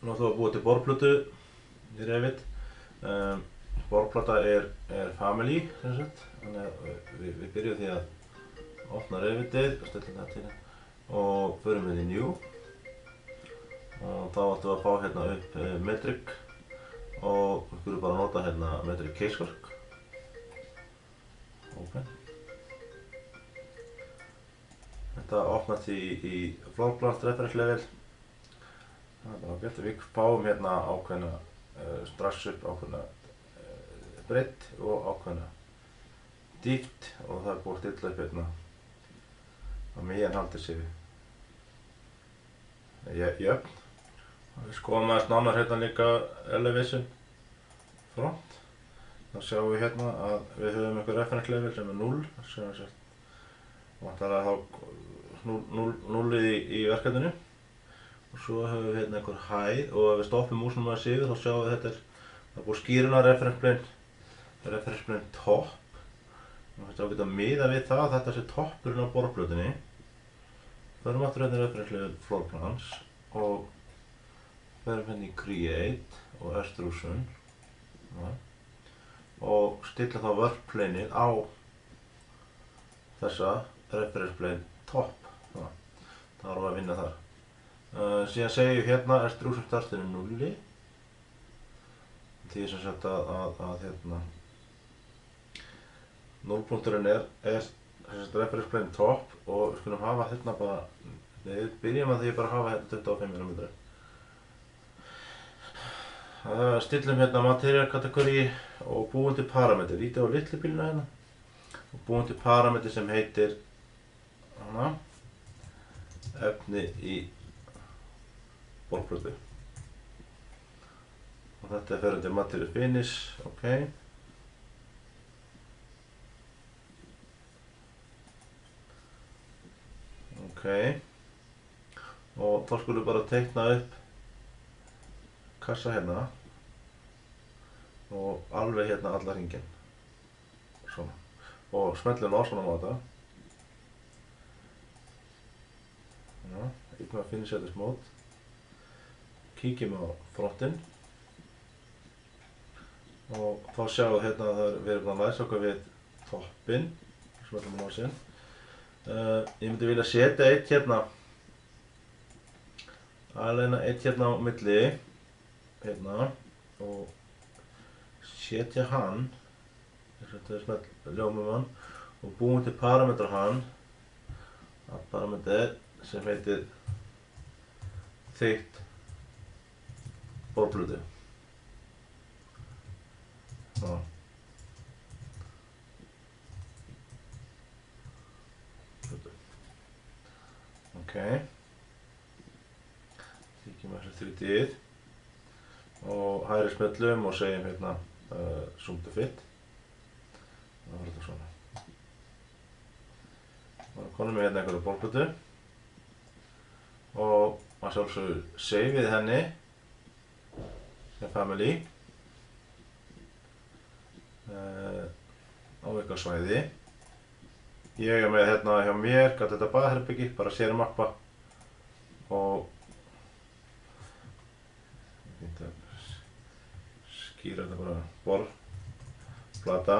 Nú ætlum við að búa til borplötu í Revit. Borplata er family, sem sagt. Þannig að við byrjum því að opna Revitið og stilla þetta til og förum við í New. Og þá ætlum við að fá hérna upp Metric og við skulum bara nota hérna Metric Casework. Open. Þetta opnast í Floorplans Reference Level. Það er bara ágætt. Við fáum hérna ákveðna strax upp ákveðna breidd og ákveðna dýpt og það er búið að stilla upp hérna á miðjan haldirsíðu jöfn. Við skoðum aðeins nánar hérna líka elevation front. Þá sjáum við hérna að við höfum einhver reference level sem er 0 sem er vantarlega þá 0 í verkefninu. Og svo höfum við hérna einhver hæð og ef við stoppum músnum aðeins yfir þá sjáum við þetta það er búið að skýra reference plane top. Nú finnst það ágætt að miða við það að þetta sé toppurinn á borplötunni. Förum aftur hérna í reference level floor plans og förum hérna í create og extrusion og stilla þá work planeið á þessa reference plane top. Það erum við að vinna þar. Síðan segjum við hérna extrusion startinu 0. Því sem sagt að hérna 0-punkturinn er reference plane top og við skulum hafa hérna bara við byrjum að því bara hafa hérna 25 mm. Stillum hérna material kategóri og búum til parameter. Lítið á litlu bíluna hérna og búum til parameter sem heitir hana efni í borplötu. Og þetta er ferandi material finish, ok. Ok. Og þá skulum við bara teikna upp kassa hérna og alveg hérna alla hringinn. Svona. Og smellum á svona máta. Ignore finish edit mode. Kíkjum á frontinn og þá sjáum við hérna að við erum að læsa okkur við toppinn. Smellum á másinn. Ég myndi vilja setja eitt hérna eitt hérna á milli hérna og setja hann ljómum hann og búum til parameter hann parameter sem heitir þykkt borplötu. Ok. Kíkjum að þessu 3D-ið og hægri smellum og segjum hérna zoom to fit. Það var þetta svona. Þá komum við hérna einhverju borplötu og að sjálfsögðu saveið henni sem family á eitthvað svæði. Ég er með hérna hjá mér, gat þetta baðherbyggi, bara sérmappa og ég fínt að skýra þetta bara borð, plata,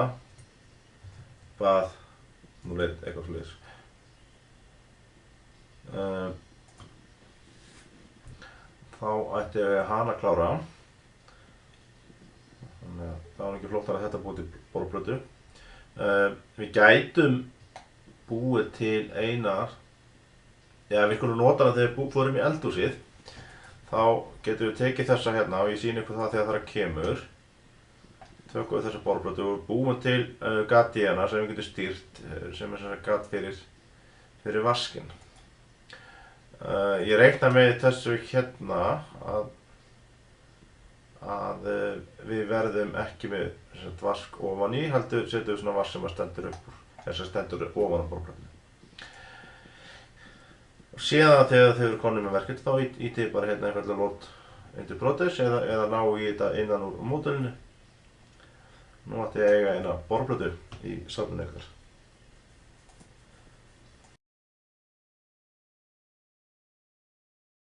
bað, 0,1, eitthvað svoleiðis. Þá ætti ég hana klára. Þannig að það var ekki flóttara að þetta búið til borplötu. Við gætum búið til einar, við skulum nota hana þegar við fórum í eldhúsið. Þá getum við tekið þessa hérna og ég sýni ykkur það þegar það kemur. Tökum við þessa borplötu og búum til gat í hana sem við getum stýrt, sem er gat fyrir vaskinn. Ég reikna með þessu hérna að við verðum ekki með vask ofan í, heldur setjum við svona vask sem stendur upp úr, sem stendur ofan á borplötunni. Og síðan þegar þau eru konum með verkið, þá ýti ég bara hérna einfallega load into process eða ná í þetta innan úr módulinu. Nú ætti ég að eiga eina borplötu í safninu ykkar.